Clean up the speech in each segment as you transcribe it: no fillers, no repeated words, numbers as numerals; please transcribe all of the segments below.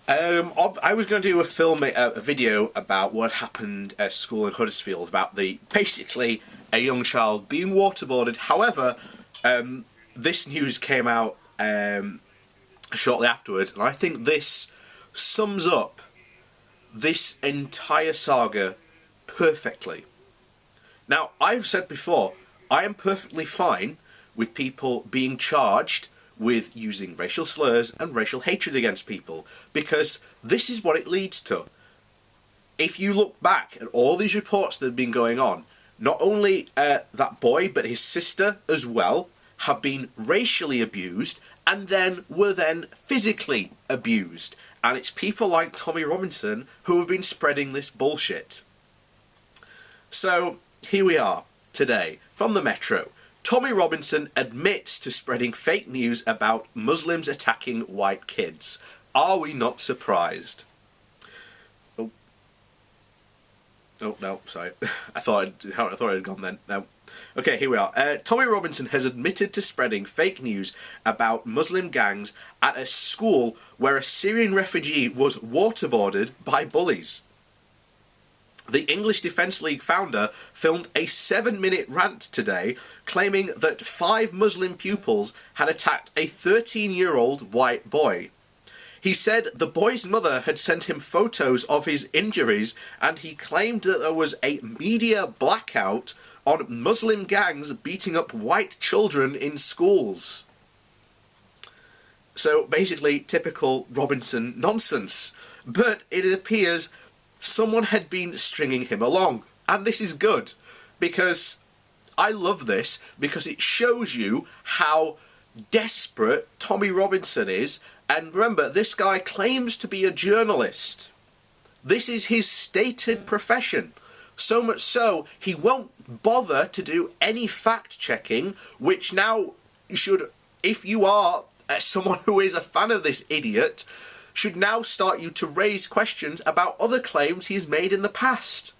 I was going to do a video about what happened at school in Huddersfield, about basically a young child being waterboarded. However, this news came out shortly afterwards, and I think this sums up this entire saga perfectly. Now, I've said before, I am perfectly fine with people being charged with using racial slurs and racial hatred against people, because this is what it leads to. If you look back at all these reports that have been going on, not only that boy, but his sister as well, have been racially abused and were then physically abused. And it's people like Tommy Robinson who have been spreading this bullshit. So, here we are, today, from the Metro. Tommy Robinson admits to spreading fake news about Muslims attacking white kids. Are we not surprised? Oh, no, sorry. I thought it had gone then. No. Okay, here we are. Tommy Robinson has admitted to spreading fake news about Muslim gangs at a school where a Syrian refugee was waterboarded by bullies. The English Defence League founder filmed a 7-minute rant today claiming that 5 Muslim pupils had attacked a 13-year-old white boy. He said the boy's mother had sent him photos of his injuries, and he claimed that there was a media blackout on Muslim gangs beating up white children in schools. So basically typical Robinson nonsense. But it appears someone had been stringing him along. And this is good, because I love this, because it shows you how desperate Tommy Robinson is. And remember, this guy claims to be a journalist. This is his stated profession. So much so, he won't bother to do any fact-checking, which now should, if you are someone who is a fan of this idiot, should now start you to raise questions about other claims he's made in the past.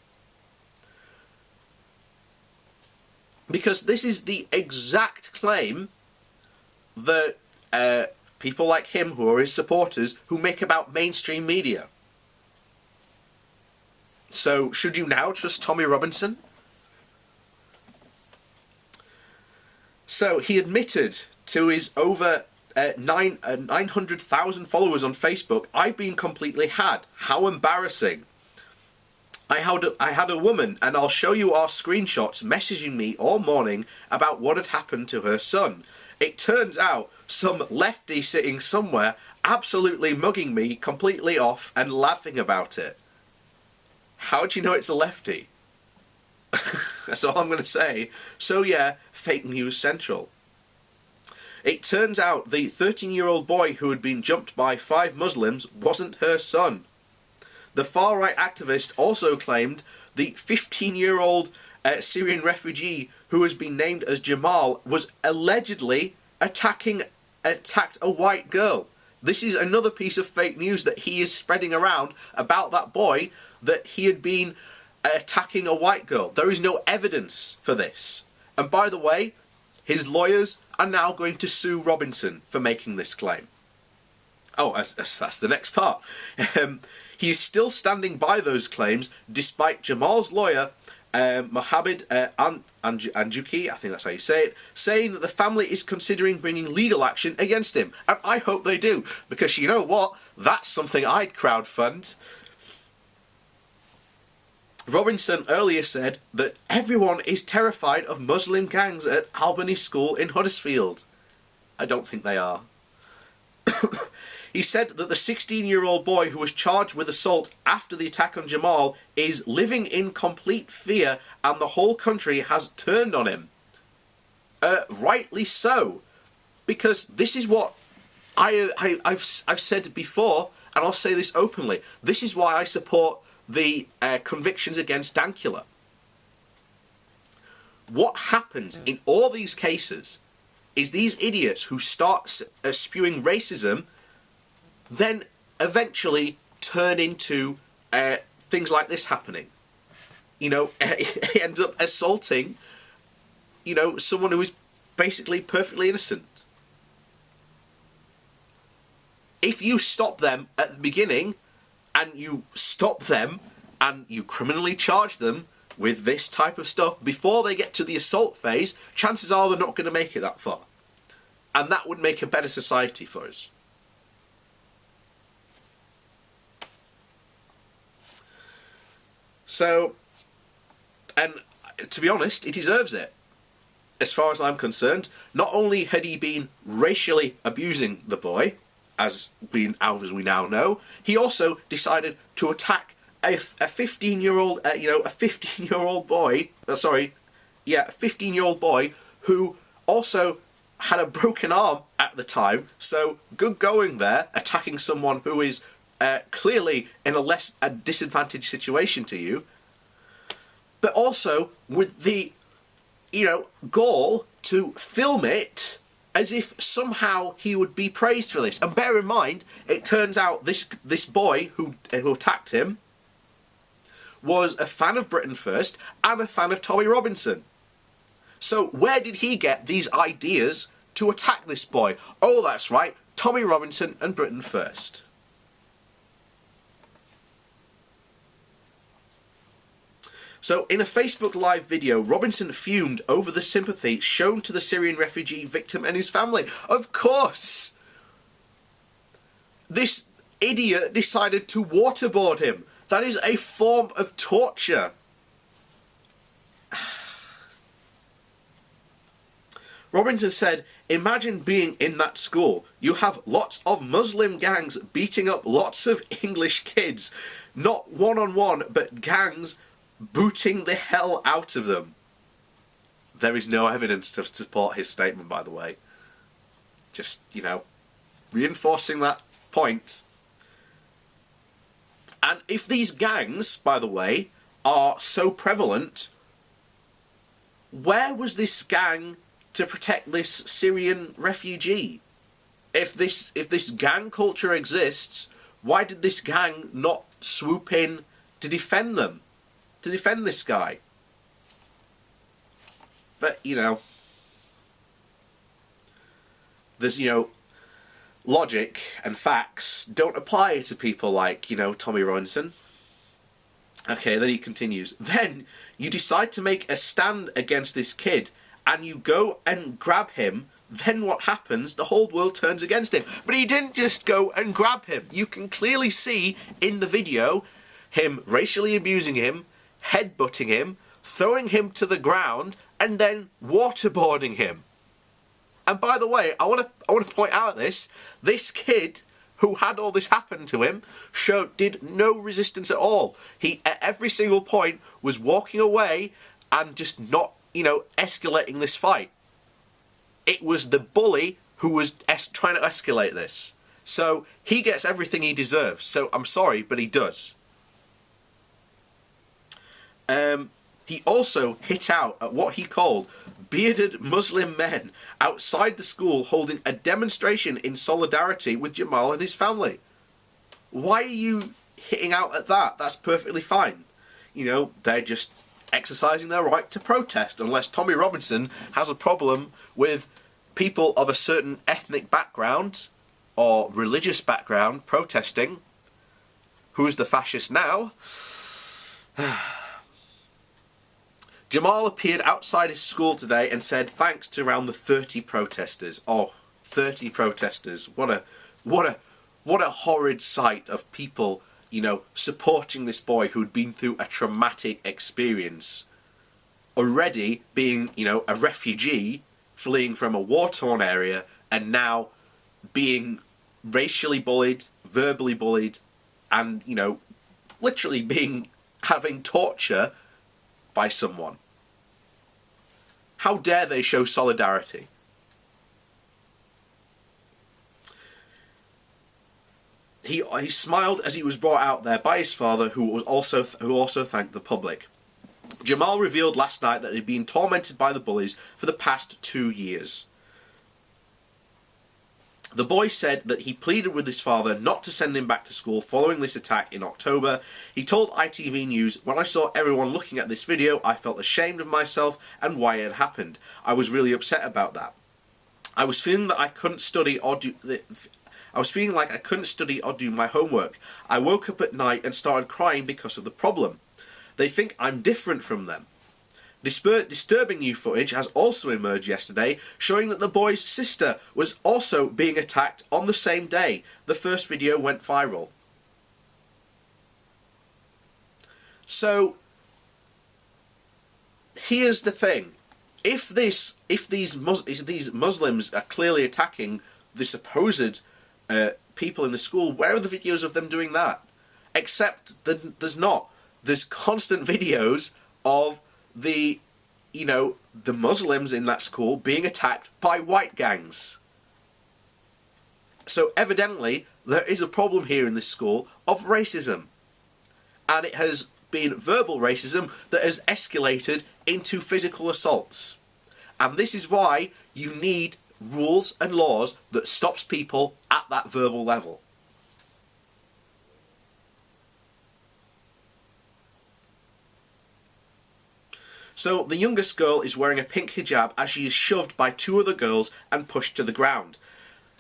Because this is the exact claim that people like him, who are his supporters, who make about mainstream media. So, should you now trust Tommy Robinson? So, he admitted to his over 900,000 followers on Facebook, "I've been completely had. How embarrassing. I had a woman, and I'll show you our screenshots, messaging me all morning about what had happened to her son. It turns out some lefty sitting somewhere absolutely mugging me completely off and laughing about it." How do you know it's a lefty? That's all I'm going to say. So yeah, fake news central. It turns out the 13-year-old boy who had been jumped by 5 Muslims wasn't her son. The far-right activist also claimed the 15-year-old Syrian refugee who has been named as Jamal was allegedly attacked a white girl. This is another piece of fake news that he is spreading around about that boy, that he had been attacking a white girl. There is no evidence for this. And by the way, his lawyers are now going to sue Robinson for making this claim. Oh, that's the next part. He is still standing by those claims, despite Jamal's lawyer, Mohammed Anjuki, I think that's how you say it, saying that the family is considering bringing legal action against him. And I hope they do, because you know what? That's something I'd crowdfund. Robinson earlier said that everyone is terrified of Muslim gangs at Albany School in Huddersfield. I don't think they are. He said that the 16-year-old boy who was charged with assault after the attack on Jamal is living in complete fear, and the whole country has turned on him. Rightly so, because this is what I've said before, and I'll say this openly. This is why I support the convictions against Dankula. What happens in all these cases is these idiots who start spewing racism then eventually turn into things like this happening. You know, he ends up assaulting, you know, someone who is basically perfectly innocent. if you stop them at the beginning, and you stop them, and you criminally charge them with this type of stuff before they get to the assault phase, chances are they're not going to make it that far. And that would make a better society for us. So, and to be honest, he deserves it. As far as I'm concerned, not only had he been racially abusing the boy, as we now know, he also decided to attack a 15-year-old, a 15-year-old boy. A 15-year-old boy who also had a broken arm at the time. So good going there, attacking someone who is clearly in a disadvantaged situation to you, but also with the goal to film it as if somehow he would be praised for this. And bear in mind, it turns out this boy who attacked him was a fan of Britain First and a fan of Tommy Robinson. So where did he get these ideas to attack this boy? Oh, that's right, Tommy Robinson and Britain First. So, in a Facebook Live video, Robinson fumed over the sympathy shown to the Syrian refugee victim and his family. Of course! This idiot decided to waterboard him. That is a form of torture. Robinson said, "Imagine being in that school. You have lots of Muslim gangs beating up lots of English kids. Not one-on-one, but gangs booting the hell out of them." There is no evidence to support his statement, by the way. Just, reinforcing that point. And if these gangs, by the way, are so prevalent, where was this gang to protect this Syrian refugee? If this gang culture exists, why did this gang not swoop in to defend them? To defend this guy? But, there's, logic and facts don't apply to people like, Tommy Robinson. Okay, then he continues. Then you decide to make a stand against this kid and you go and grab him. Then what happens? The whole world turns against him. But he didn't just go and grab him. You can clearly see in the video him racially abusing him, headbutting him, throwing him to the ground, and then waterboarding him. And by the way, I want to point out this kid who had all this happen to him did no resistance at all. He at every single point was walking away and just not, escalating this fight. It was the bully who was trying to escalate this. So he gets everything he deserves. So I'm sorry, but he does. He also hit out at what he called bearded Muslim men outside the school holding a demonstration in solidarity with Jamal and his family. Why are you hitting out at that? That's perfectly fine. They're just exercising their right to protest, unless Tommy Robinson has a problem with people of a certain ethnic background or religious background protesting. Who's the fascist now? Jamal appeared outside his school today and said thanks to around the 30 protesters. Oh, 30 protesters. What a horrid sight of people, supporting this boy who'd been through a traumatic experience. Already being, a refugee, fleeing from a war-torn area, and now being racially bullied, verbally bullied, and, literally having torture by someone. How dare they show solidarity? He smiled as he was brought out there by his father, who also thanked the public. Jamal revealed last night that he'd been tormented by the bullies for the past 2 years. The boy said that he pleaded with his father not to send him back to school following this attack in October. He told ITV News, "When I saw everyone looking at this video, I felt ashamed of myself and why it had happened. I was really upset about that. I was feeling that I couldn't study or do I was feeling like I couldn't study or do my homework. I woke up at night and started crying because of the problem. They think I'm different from them. Disturbing new footage has also emerged yesterday, showing that the boy's sister was also being attacked on the same day. The first video went viral. So, here's the thing. If these Muslims are clearly attacking the supposed people in the school, where are the videos of them doing that? Except that there's not. There's constant videos of the Muslims in that school being attacked by white gangs. So evidently there is a problem here in this school of racism. And it has been verbal racism that has escalated into physical assaults. And this is why you need rules and laws that stops people at that verbal level. So the youngest girl is wearing a pink hijab as she is shoved by two other girls and pushed to the ground.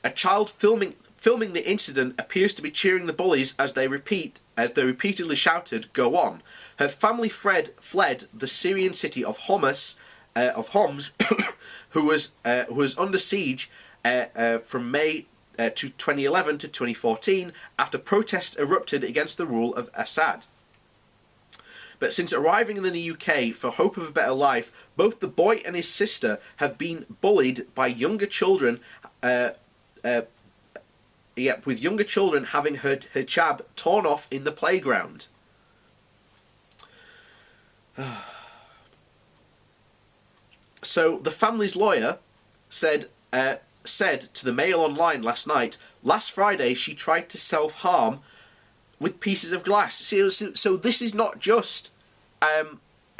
A child filming the incident appears to be cheering the bullies as they repeatedly shouted, "Go on." Her family fled the Syrian city of Homs, who was under siege from May 2011 to 2014 after protests erupted against the rule of Assad. But since arriving in the UK for hope of a better life, both the boy and his sister have been bullied by younger children, with younger children having her hijab torn off in the playground. So the family's lawyer said to the Mail Online last night, last Friday she tried to self-harm with pieces of glass. So this is not just a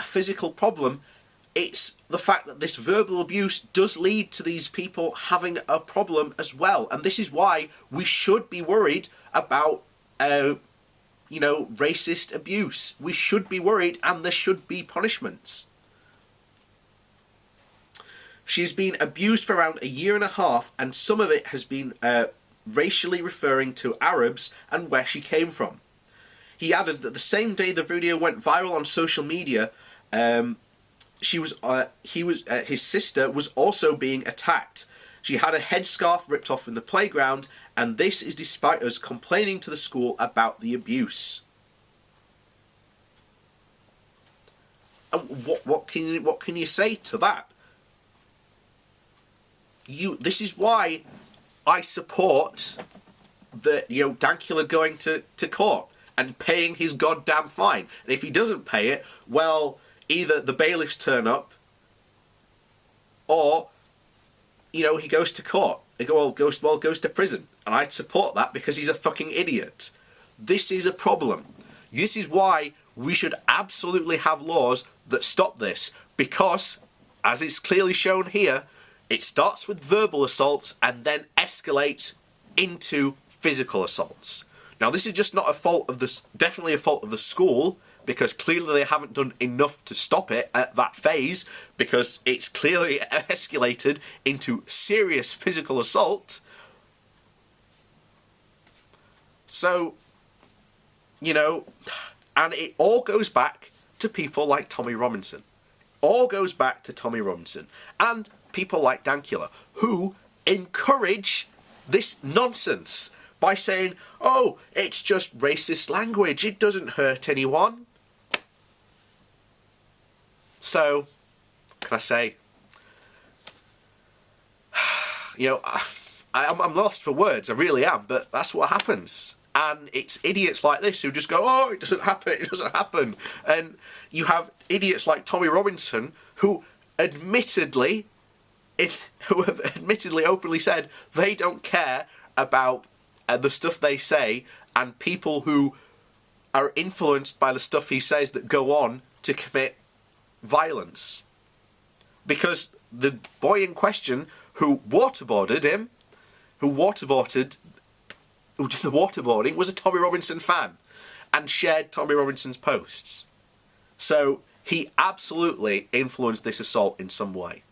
physical problem, it's the fact that this verbal abuse does lead to these people having a problem as well. And this is why we should be worried about, racist abuse. We should be worried, and there should be punishments. She's been abused for around a year and a half, and some of it has been racially referring to Arabs and where she came from. He added that the same day the video went viral on social media, his sister was also being attacked. She had a headscarf ripped off in the playground, and this is despite us complaining to the school about the abuse. And what can you say to that? This is why I support Dankula going to court and paying his goddamn fine. And if he doesn't pay it, well, either the bailiffs turn up, or he goes to court. Goes to prison. And I'd support that because he's a fucking idiot. This is a problem. This is why we should absolutely have laws that stop this, because, as it's clearly shown here, it starts with verbal assaults and then escalates into physical assaults. Now, this is just not a fault of definitely a fault of the school, because clearly they haven't done enough to stop it at that phase, because it's clearly escalated into serious physical assault. So, and it all goes back to people like Tommy Robinson. All goes back to Tommy Robinson and people like Dankula, who encourage this nonsense by saying, oh, it's just racist language, it doesn't hurt anyone. So, can I say, I'm lost for words, I really am, but that's what happens. And it's idiots like this who just go, oh, it doesn't happen. And you have idiots like Tommy Robinson who have admittedly openly said they don't care about the stuff they say, and people who are influenced by the stuff he says that go on to commit violence. Because the boy in question who did the waterboarding was a Tommy Robinson fan and shared Tommy Robinson's posts. So he absolutely influenced this assault in some way.